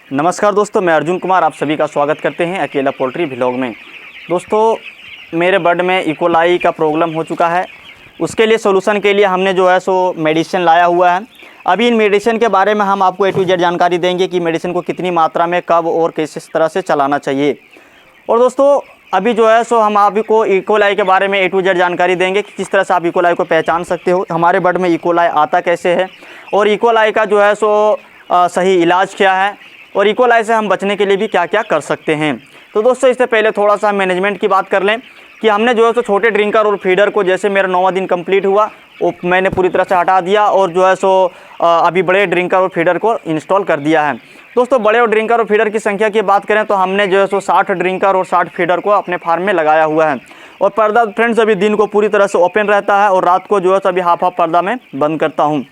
नमस्कार दोस्तों, मैं अर्जुन कुमार आप सभी का स्वागत करते हैं अकेला पोल्ट्री व्लॉग में। दोस्तों, मेरे बर्ड में इकोलाई का प्रॉब्लम हो चुका है। उसके लिए सोल्यूशन के लिए हमने जो है सो मेडिसिन लाया हुआ है। अभी इन मेडिसिन के बारे में हम आपको A to Z जानकारी देंगे कि मेडिसिन को कितनी मात्रा में, कब और किस तरह से चलाना चाहिए। और दोस्तों, अभी जो है सो हम आपको इकोलाई के बारे में A to Z जानकारी देंगे कि किस तरह से आप इकोलाई को पहचान सकते हो, हमारे बर्ड में इकोलाई आता कैसे है और इकोलाई का जो है सो सही इलाज क्या है और इकोलाई से हम बचने के लिए भी क्या क्या कर सकते हैं। तो दोस्तों, इससे पहले थोड़ा सा मैनेजमेंट की बात कर लें कि हमने जो है सो छोटे ड्रिंकर और फीडर को, जैसे मेरा 9वां दिन कंप्लीट हुआ, वो मैंने पूरी तरह से हटा दिया और जो है सो अभी बड़े ड्रिंकर और फीडर को इंस्टॉल कर दिया है। दोस्तों, बड़े और ड्रिंकर और फीडर की संख्या की बात करें तो हमने जो है सो 60 ड्रिंकर और 60 फीडर को अपने फार्म में लगाया हुआ है। और पर्दा फ्रेंड्स अभी दिन को पूरी तरह से ओपन रहता है और रात को जो है सो अभी हाफ पर्दा में बंद करता हूँ।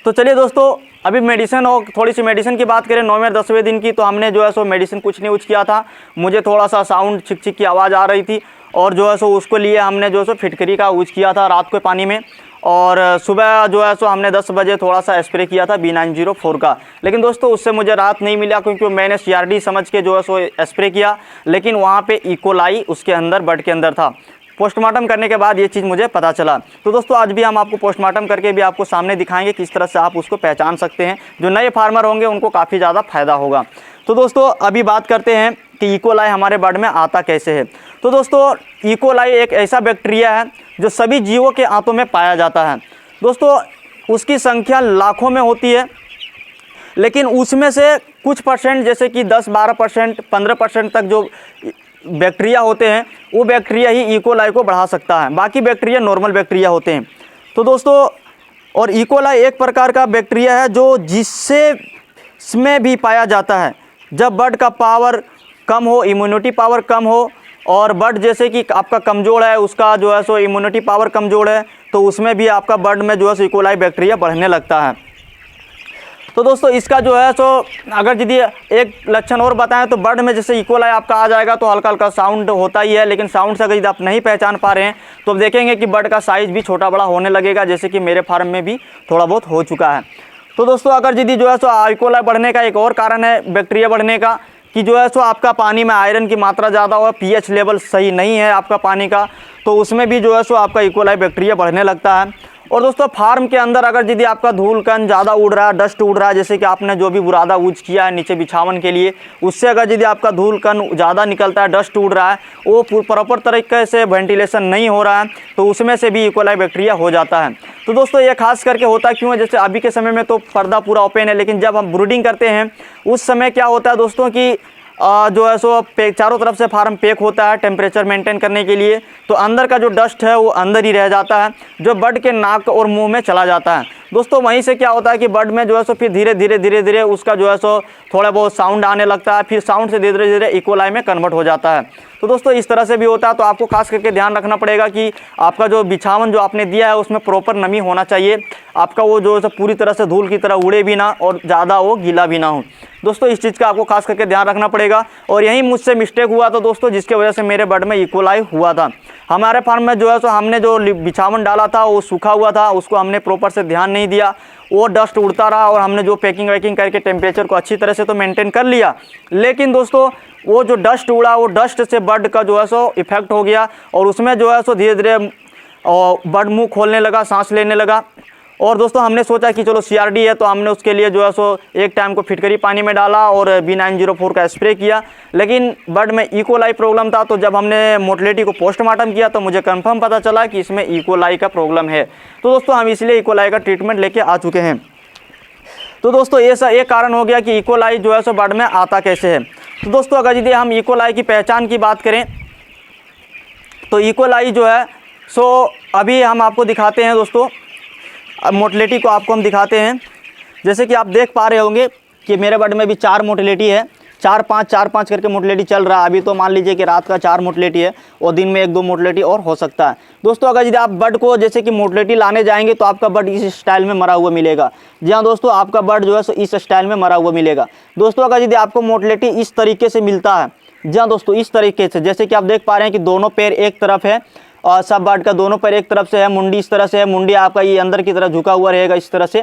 तो चलिए दोस्तों, अभी मेडिसिन और थोड़ी सी मेडिसिन की बात करें 9वें 10वें दिन की, तो हमने जो है सो मेडिसिन कुछ नहीं यूज किया था। मुझे थोड़ा सा साउंड छिक छिक की आवाज़ आ रही थी और जो है सो उसको लिए हमने जो है सो फिटकरी का यूज किया था रात को पानी में। और सुबह जो है सो हमने 10 बजे थोड़ा सा स्प्रे किया था B904 का। लेकिन दोस्तों, उससे मुझे राहत नहीं मिला क्योंकि मैंने CRD समझ के जो है सो स्प्रे किया, लेकिन वहाँ पे इकोलाई उसके अंदर, बर्ड के अंदर था। पोस्टमार्टम करने के बाद ये चीज़ मुझे पता चला। तो दोस्तों, आज भी हम आपको पोस्टमार्टम करके भी आपको सामने दिखाएंगे किस तरह से आप उसको पहचान सकते हैं। जो नए फार्मर होंगे उनको काफ़ी ज़्यादा फायदा होगा। तो दोस्तों, अभी बात करते हैं कि इकोलाई हमारे बर्ड में आता कैसे है। तो दोस्तों, इकोलाई एक ऐसा बैक्टीरिया है जो सभी जीवों के आंतों में पाया जाता है। दोस्तों, उसकी संख्या लाखों में होती है, लेकिन उसमें से कुछ परसेंट, जैसे कि 10-12%, 15% तक जो बैक्टीरिया होते हैं, वो बैक्टीरिया ही इकोलाई को बढ़ा सकता है। बाकी बैक्टीरिया नॉर्मल बैक्टीरिया होते हैं। तो दोस्तों, और इकोलाई एक प्रकार का बैक्टीरिया है जो जिसमें भी पाया जाता है जब बर्ड का पावर कम हो, इम्यूनिटी पावर कम हो, और बर्ड जैसे कि आपका कमज़ोर है, उसका जो है सो इम्यूनिटी पावर कमज़ोर है, तो उसमें भी आपका बर्ड में जो है सो इकोलाई बैक्टीरिया बढ़ने लगता है। तो दोस्तों, इसका जो है सो अगर यदि एक लक्षण और बताएं तो बर्ड में जैसे इकोलाई आपका आ जाएगा तो हल्का हल्का साउंड होता ही है, लेकिन साउंड से अगर यदि आप नहीं पहचान पा रहे हैं तो आप देखेंगे कि बर्ड का साइज़ भी छोटा बड़ा होने लगेगा, जैसे कि मेरे फार्म में भी थोड़ा बहुत हो चुका है। तो दोस्तों, अगर यदि जो है सो इकोलाई बढ़ने का एक और कारण है बैक्टीरिया बढ़ने का कि जो है सो आपका पानी में आयरन की मात्रा ज़्यादा हो, pH लेवल सही नहीं है आपका पानी का, तो उसमें भी जो है सो आपका इकोलाई बैक्टीरिया बढ़ने लगता है। और दोस्तों, फार्म के अंदर अगर यदि आपका धूल कण ज़्यादा उड़ रहा है, डस्ट उड़ रहा है, जैसे कि आपने जो भी बुरादा यूज किया है नीचे बिछावन के लिए, उससे अगर यदि आपका धूल कण ज़्यादा निकलता है, डस्ट उड़ रहा है, वो प्रॉपर तरीके से वेंटिलेशन नहीं हो रहा है, तो उसमें से भी इकोलाई बैक्टीरिया हो जाता है। तो दोस्तों, ये खास करके होता क्यों है, जैसे अभी के समय में तो पर्दा पूरा ओपन है, लेकिन जब हम ब्रूडिंग करते हैं उस समय क्या होता है दोस्तों कि जो है सो चारों तरफ से फार्म पैक होता है टेम्परेचर मेंटेन करने के लिए, तो अंदर का जो डस्ट है वो अंदर ही रह जाता है, जो बर्ड के नाक और मुंह में चला जाता है। दोस्तों, वहीं से क्या होता है कि बर्ड में जो है सो फिर धीरे धीरे उसका जो है सो थोड़ा बहुत साउंड आने लगता है, फिर साउंड से धीरे धीरे इकोलाई में कन्वर्ट हो जाता है। तो दोस्तों, इस तरह से भी होता है। तो आपको खास करके ध्यान रखना पड़ेगा कि आपका जो बिछावन जो आपने दिया है उसमें प्रॉपर नमी होना चाहिए, आपका वो जो है पूरी तरह से धूल की तरह उड़े भी ना और ज़्यादा वो गीला भी ना हो। दोस्तों, इस चीज़ का आपको खास करके ध्यान रखना पड़ेगा। और यही मुझसे मिस्टेक हुआ था दोस्तों, जिसके वजह से मेरे बर्ड में इकोलाई हुआ था। हमारे फार्म में जो है सो हमने जो बिछावन डाला था वो सूखा हुआ था, उसको हमने प्रॉपर से ध्यान नहीं दिया, वो डस्ट उड़ता रहा। और हमने जो पैकिंग वैकिंग करके टेम्परेचर को अच्छी तरह से तो मेंटेन कर लिया, लेकिन दोस्तों वो जो डस्ट उड़ा, वो डस्ट से बर्ड का जो है सो इफेक्ट हो गया और उसमें जो है सो धीरे धीरे बर्ड मुँह खोलने लगा, सांस लेने लगा। और दोस्तों, हमने सोचा कि चलो CRD है, तो हमने उसके लिए जो है सो एक टाइम को फिटकरी पानी में डाला और B904 का स्प्रे किया, लेकिन बर्ड में इकोलाई प्रॉब्लम था। तो जब हमने मोर्टेलिटी को पोस्टमार्टम किया तो मुझे कंफर्म पता चला कि इसमें इकोलाई का प्रॉब्लम है। तो दोस्तों, हम इसलिए इकोलाई का ट्रीटमेंट लेके आ चुके हैं। तो दोस्तों, ऐसा एक कारण हो गया कि इकोलाई जो है सो बर्ड में आता कैसे है। तो दोस्तों, अगर यदि हम इकोलाई की पहचान की बात करें तो इकोलाई जो है सो अभी हम आपको दिखाते हैं दोस्तों, अब मोर्टेलिटी को आपको हम दिखाते हैं। जैसे कि आप देख पा रहे होंगे कि मेरे बर्ड में भी 4 मोर्टेलिटी है, 4-5 करके मोर्टेलिटी चल रहा है। अभी तो मान लीजिए कि रात का 4 मोर्टेलिटी है और दिन में 1-2 मोर्टेलिटी और हो सकता है। दोस्तों, अगर यदि आप बर्ड को जैसे कि मोर्टेलिटी लाने जाएंगे तो आपका बर्ड इस स्टाइल में मरा हुआ मिलेगा। जी हाँ दोस्तों, आपका बर्ड जो है सो इस स्टाइल में मरा हुआ मिलेगा। दोस्तों, अगर यदि आपको मोर्टेलिटी इस तरीके से मिलता है, जी हाँ दोस्तों, इस तरीके से, जैसे कि आप देख पा रहे हैं कि दोनों पैर एक तरफ है और सब बर्ड का दोनों पैर एक तरफ से है, मुंडी इस तरह से है, मुंडी आपका ये अंदर की तरफ झुका हुआ रहेगा इस तरह से।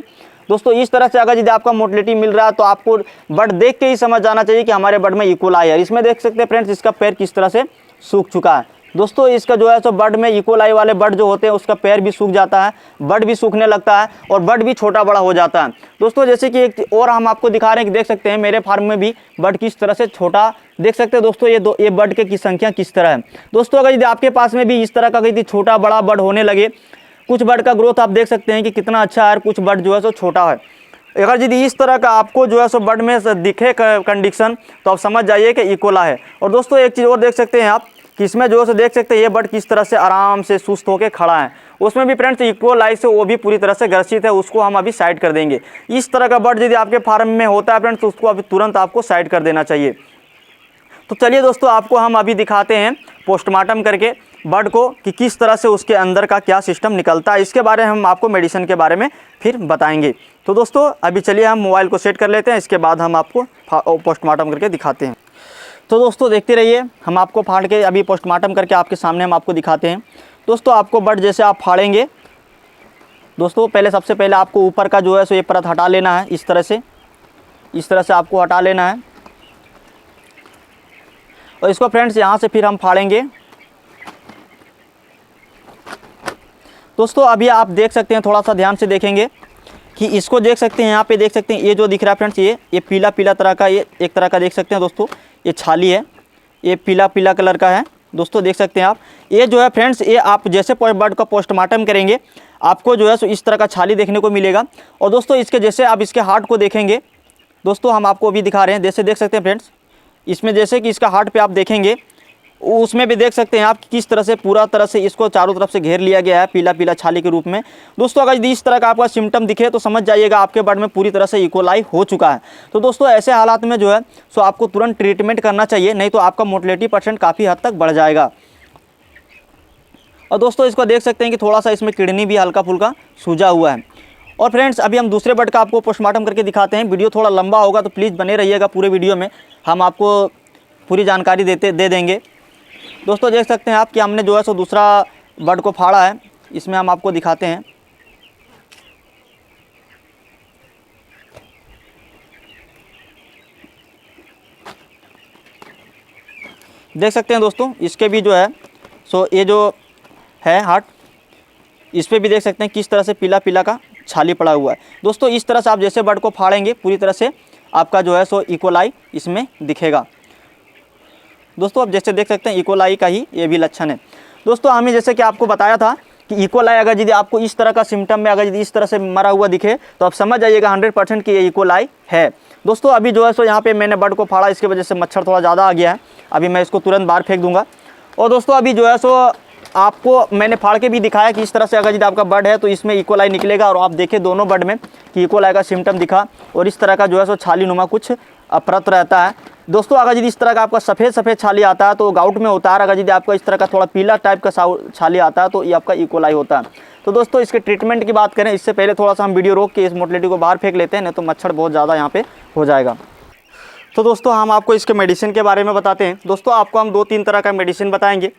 दोस्तों इस तरह से अगर यदि आपका मोटिलिटी मिल रहा है तो आपको बर्ड देख के ही समझ जाना चाहिए कि हमारे बर्ड में इकोलाई है। इसमें देख सकते हैं फ्रेंड्स इसका पैर किस तरह से सूख चुका है। दोस्तों इसका जो है सो बर्ड में इकोलाई वाले बर्ड जो होते हैं उसका पैर भी सूख जाता है, बर्ड भी सूखने लगता है और बर्ड भी छोटा बड़ा हो जाता है। दोस्तों जैसे कि एक और हम आपको दिखा रहे हैं कि देख सकते हैं मेरे फार्म में भी बर्ड किस तरह से छोटा, देख सकते हैं दोस्तों ये बर्ड की संख्या किस तरह है। दोस्तों अगर यदि आपके पास में भी इस तरह का यदि छोटा बड़ा बर्ड होने लगे, कुछ बर्ड का ग्रोथ आप देख सकते हैं कि कितना अच्छा है और कुछ बर्ड जो है सो छोटा है। अगर यदि इस तरह का आपको जो है सो बर्ड में दिखे कंडीशन तो आप समझ जाइए कि इकोला है। और दोस्तों एक चीज़ और देख सकते हैं आप कि इसमें जो है सो देख सकते हैं ये बर्ड किस तरह से आराम से सुस्त होकर खड़ा है। उसमें भी फ्रेंड्स इकोलाई से वो भी पूरी तरह से ग्रसित है, उसको हम अभी साइड कर देंगे। इस तरह का बर्ड यदि आपके फार्म में होता है फ्रेंड्स तो उसको अभी तुरंत आपको साइड कर देना चाहिए। तो चलिए दोस्तों आपको हम अभी दिखाते हैं पोस्टमार्टम करके बर्ड को कि किस तरह से उसके अंदर का क्या सिस्टम निकलता है। इसके बारे में हम आपको मेडिसिन के बारे में फिर बताएंगे। तो दोस्तों अभी चलिए हम मोबाइल को सेट कर लेते हैं, इसके बाद हम आपको पोस्टमार्टम करके दिखाते हैं। तो दोस्तों देखते रहिए, हम आपको फाड़ के अभी पोस्टमार्टम करके आपके सामने हम आपको दिखाते हैं। दोस्तों आपको बर्ड जैसे आप फाड़ेंगे, दोस्तों सबसे पहले आपको ऊपर का जो है सो ये परत हटा लेना है। इस तरह से आपको हटा लेना है और इसको फ्रेंड्स यहाँ से फिर हम फाड़ेंगे। दोस्तों अभी आप देख सकते हैं, थोड़ा सा ध्यान से देखेंगे कि इसको देख सकते हैं, यहाँ पे देख सकते हैं ये जो दिख रहा है फ्रेंड्स ये पीला पीला तरह का, ये एक तरह का देख सकते हैं दोस्तों, ये छाली है, ये पीला पीला कलर का है। दोस्तों देख सकते हैं आप, ये जो है फ्रेंड्स ये आप जैसे बर्ड का पोस्टमार्टम करेंगे आपको जो है सो इस तरह का छाली देखने को मिलेगा। और दोस्तों इसके जैसे आप इसके हार्ट को देखेंगे, दोस्तों हम आपको अभी दिखा रहे हैं, जैसे देख सकते हैं फ्रेंड्स इसमें जैसे कि इसका हार्ट पे आप देखेंगे उसमें भी देख सकते हैं आप किस तरह से पूरा तरह से इसको चारों तरफ से घेर लिया गया है पीला पीला छाली के रूप में। दोस्तों अगर यदि इस तरह का आपका सिम्टम दिखे तो समझ जाइएगा आपके बर्ड में पूरी तरह से इकोलाई हो चुका है। तो दोस्तों ऐसे हालात में जो है सो आपको तुरंत ट्रीटमेंट करना चाहिए, नहीं तो आपका मोर्टेलिटी % काफ़ी हद तक बढ़ जाएगा। और दोस्तों इसको देख सकते हैं कि थोड़ा सा इसमें किडनी भी हल्का फुल्का सूजा हुआ है। और फ्रेंड्स अभी हम दूसरे बर्ड का आपको पोस्टमार्टम करके दिखाते हैं। वीडियो थोड़ा लंबा होगा तो प्लीज़ बने रहिएगा पूरे वीडियो में, हम आपको पूरी जानकारी दे देंगे। दोस्तों देख सकते हैं आप कि हमने जो है सो दूसरा बर्ड को फाड़ा है, इसमें हम आपको दिखाते हैं। देख सकते हैं दोस्तों इसके भी जो है सो ये जो है हार्ट, इस पर भी देख सकते हैं किस तरह से पीला पीला का छाली पड़ा हुआ है। दोस्तों इस तरह से आप जैसे बर्ड को फाड़ेंगे पूरी तरह से आपका जो है सो इकोलाई इसमें दिखेगा। दोस्तों आप जैसे देख सकते हैं इकोलाई का ही ये भी लक्षण है। दोस्तों हमें जैसे कि आपको बताया था कि इकोलाई अगर यदि आपको इस तरह का सिम्टम में अगर यदि इस तरह से मरा हुआ दिखे तो आप समझ जाइएगा 100% कि ये इकोलाई है। दोस्तों अभी जो है सो यहाँ पे मैंने बर्ड को फाड़ा, इसकी वजह से मच्छर थोड़ा ज़्यादा आ गया है, अभी मैं इसको तुरंत बाहर फेंक दूँगा। और दोस्तों अभी जो है सो आपको मैंने फाड़ के भी दिखाया कि इस तरह से अगर यदि आपका बर्ड है तो इसमें इकोलाई निकलेगा। और आप देखें दोनों बर्ड में कि इकोलाई का सिम्टम दिखा और इस तरह का जो है सो छाली नुमा कुछ परत रहता है। दोस्तों अगर यदि इस तरह का आपका सफ़ेद छाली आता है तो गाउट में होता है, अगर यदि आपका इस तरह का थोड़ा पीला टाइप का छाली आता है तो ये आपका इकोलाई होता है। तो दोस्तों इसके ट्रीटमेंट की बात करें इससे पहले थोड़ा सा हम वीडियो रोक के इस मोटिलिटी को बाहर फेंक लेते हैं, नहीं तो मच्छर बहुत ज़्यादा यहाँ पे हो जाएगा। तो दोस्तों हम आपको इसके मेडिसिन के बारे में बताते हैं। दोस्तों आपको हम 2-3 तरह का मेडिसिन बताएंगे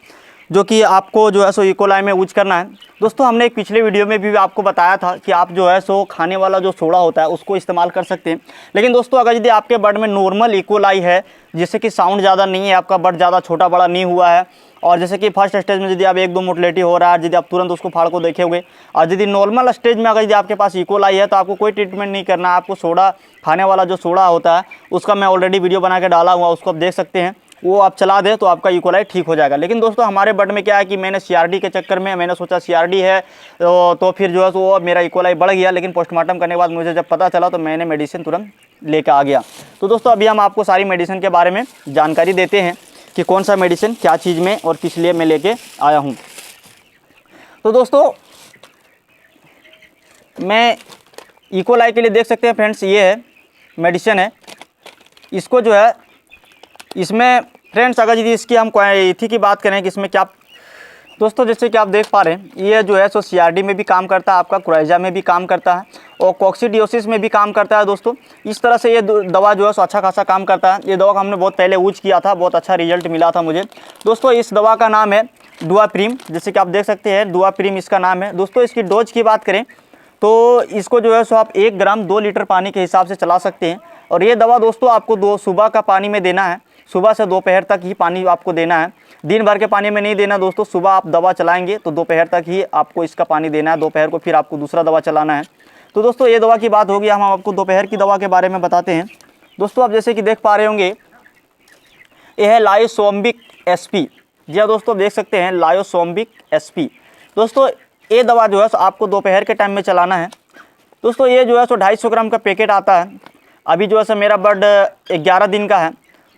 जो कि आपको जो है सो इकोलाई में यूज करना है। दोस्तों हमने एक पिछले वीडियो में भी आपको बताया था कि आप जो है सो खाने वाला जो सोडा होता है उसको इस्तेमाल कर सकते हैं। लेकिन दोस्तों अगर यदि आपके बर्ड में नॉर्मल इकोलाई है, जैसे कि साउंड ज़्यादा नहीं है, आपका बर्ड ज़्यादा छोटा बड़ा नहीं हुआ है, और जैसे कि फर्स्ट स्टेज में यदि आप 1-2 मोटिलिटी हो रहा है, यदि आप तुरंत उसको फाड़ को देखेंगे, और यदि नॉर्मल स्टेज में अगर यदि आपके पास इकोलाई है तो आपको कोई ट्रीटमेंट नहीं करना है। आपको सोडा, खाने वाला जो सोडा होता है उसका मैं ऑलरेडी वीडियो बना के डाला हुआ, उसको आप देख सकते हैं, वो आप चला दें तो आपका इकोलाई ठीक हो जाएगा। लेकिन दोस्तों हमारे बर्ड में क्या है कि मैंने CRD के चक्कर में मैंने सोचा CRD है तो फिर जो है वो मेरा इकोलाई बढ़ गया। लेकिन पोस्टमार्टम करने के बाद मुझे जब पता चला तो मैंने मेडिसिन तुरंत लेकर आ गया। तो दोस्तों अभी हम आपको सारी मेडिसिन के बारे में जानकारी देते हैं कि कौन सा मेडिसिन क्या चीज़ में और किस लिए मैं लेके आया हूँ। तो दोस्तों मैं इकोलाई के लिए देख सकते हैं फ्रेंड्स ये है मेडिसिन है, इसको जो है इसमें फ्रेंड्स अगर यदि इसकी हम क्वालिटी की बात करें कि इसमें क्या, दोस्तों जैसे कि आप देख पा रहे हैं ये जो है सो CRD में भी काम करता है, आपका क्राइजा में भी काम करता है और कॉक्सीडियोसिस में भी काम करता है। दोस्तों इस तरह से ये दवा जो है सो अच्छा खासा काम करता है। ये दवा हमने बहुत पहले यूज किया था, बहुत अच्छा रिजल्ट मिला था मुझे। दोस्तों इस दवा का नाम है डुआप्रीम, जैसे कि आप देख सकते हैं डुआप्रीम इसका नाम है। दोस्तों इसकी डोज की बात करें तो इसको जो है सो आप 1 ग्राम 2 लीटर पानी के हिसाब से चला सकते हैं। और ये दवा दोस्तों आपको सुबह का पानी में देना है, सुबह से दोपहर तक ही पानी आपको देना है, दिन भर के पानी में नहीं देना दोस्तों। सुबह आप दवा चलाएंगे तो दोपहर तक ही आपको इसका पानी देना है, दोपहर को फिर आपको दूसरा दवा चलाना है। तो दोस्तों ये दवा की बात होगी। हम आपको दोपहर की दवा के बारे में बताते हैं। दोस्तों आप जैसे कि देख पा रहे होंगे, यह है लायोसोम्बिक एसपी। जी हाँ दोस्तों, आप देख सकते हैं लायोसोम्बिक एसपी। दोस्तों ये दवा जो है सो आपको दोपहर के टाइम में चलाना है। दोस्तों ये जो है सो 250 ग्राम का पैकेट आता है। अभी जो है सो मेरा बर्ड 11 दिन का है,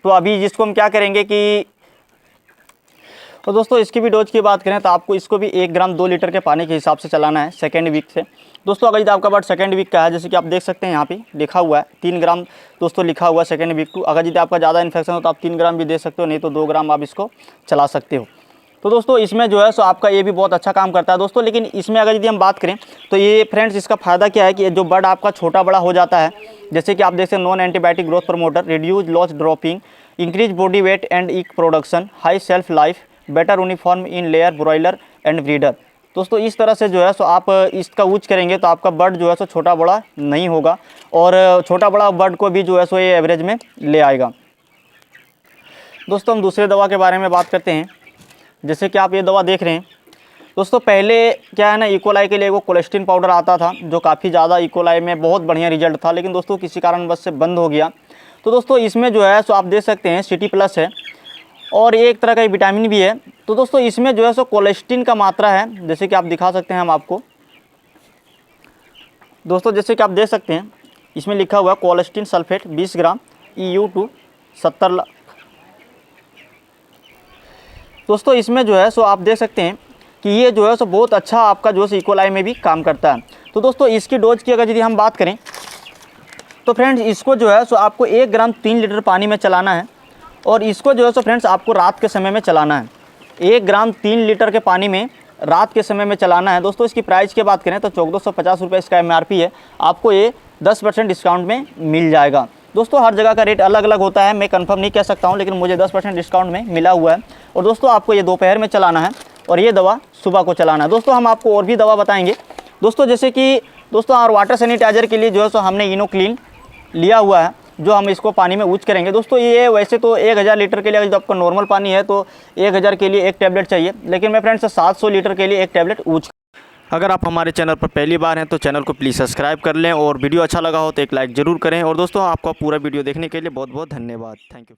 तो अभी जिसको हम क्या करेंगे कि तो दोस्तों इसकी भी डोज की बात करें तो आपको इसको भी 1 ग्राम 2 लीटर के पानी के हिसाब से चलाना है सेकेंड वीक से। दोस्तों अगर यदि आपका बर्ड सेकेंड वीक का है, जैसे कि आप देख सकते हैं यहाँ पे लिखा हुआ है 3 ग्राम दोस्तों लिखा हुआ है सेकेंड वीक टू। अगर यदि आपका ज़्यादा इन्फेक्शन हो तो आप 3 ग्राम भी दे सकते हो, नहीं तो 2 ग्राम आप इसको चला सकते हो। तो दोस्तों इसमें जो है सो आपका ये भी बहुत अच्छा काम करता है दोस्तों। लेकिन इसमें अगर यदि हम बात करें तो ये फ्रेंड्स इसका फ़ायदा क्या है कि जो बर्ड आपका छोटा बड़ा हो जाता है, जैसे कि आप देख सकते हैं non antibiotic growth promoter, reduce loss dropping, increase body weight and ईक production, high self life, better uniform in layer, broiler and breeder. दोस्तों इस तरह से जो है सो आप इसका यूज करेंगे तो आपका बर्ड जो है सो छोटा बड़ा नहीं होगा और छोटा बड़ा बर्ड को भी जो है सो ये एवरेज में ले आएगा। दोस्तों हम दूसरे दवा के बारे में बात करते हैं। जैसे कि आप ये दवा देख रहे हैं दोस्तों, पहले क्या है ना, इकोलाई के लिए वो कोलेस्ट्रीन पाउडर आता था जो काफ़ी ज़्यादा इकोलाई में बहुत बढ़िया रिजल्ट था, लेकिन दोस्तों किसी कारणवश से बंद हो गया। तो दोस्तों इसमें जो है सो आप देख सकते हैं सिटी प्लस है और ये एक तरह का विटामिन भी है। तो दोस्तों इसमें जो है सो कोलेस्ट्रीन का मात्रा है, जैसे कि आप दिखा सकते हैं हम आपको। दोस्तों जैसे कि आप देख सकते हैं इसमें लिखा हुआ है कोलेस्ट्रीन सल्फेट 20 ग्राम EU2 70 लाख। दोस्तों इसमें जो है सो आप देख सकते हैं कि ये जो है सो बहुत अच्छा आपका जो है इकोलाई में भी काम करता है। तो दोस्तों इसकी डोज की अगर यदि हम बात करें तो फ्रेंड्स इसको जो है सो आपको 1 ग्राम 3 लीटर पानी में चलाना है और इसको जो है सो फ्रेंड्स आपको रात के समय में चलाना है। 1 ग्राम 3 लीटर के पानी में रात के समय में चलाना है। दोस्तों इसकी प्राइस की बात करें तो 1450 रुपये इसका MRP है, आपको ये 10% डिस्काउंट में मिल जाएगा। दोस्तों हर जगह का रेट अलग अलग होता है, मैं कंफर्म नहीं कह सकता हूँ, लेकिन मुझे 10% डिस्काउंट में मिला हुआ है। और दोस्तों आपको ये दोपहर में चलाना है और ये दवा सुबह को चलाना है। दोस्तों हम आपको और भी दवा बताएंगे दोस्तों, जैसे कि दोस्तों और वाटर सैनिटाइजर के लिए जो है सो हमने इनोक्लीन लिया हुआ है, जो हम इसको पानी में यूज करेंगे। दोस्तों ये वैसे तो 1000 लीटर के लिए अगर आपका नॉर्मल पानी है तो 1000 के लिए 1 टैबलेट चाहिए, लेकिन मैं फ्रेंड्स 700 लीटर के लिए 1 टैबलेट यूज। अगर आप हमारे चैनल पर पहली बार हैं तो चैनल को प्लीज़ सब्सक्राइब कर लें और वीडियो अच्छा लगा हो तो एक लाइक ज़रूर करें। और दोस्तों आपका पूरा वीडियो देखने के लिए बहुत बहुत धन्यवाद। Thank you.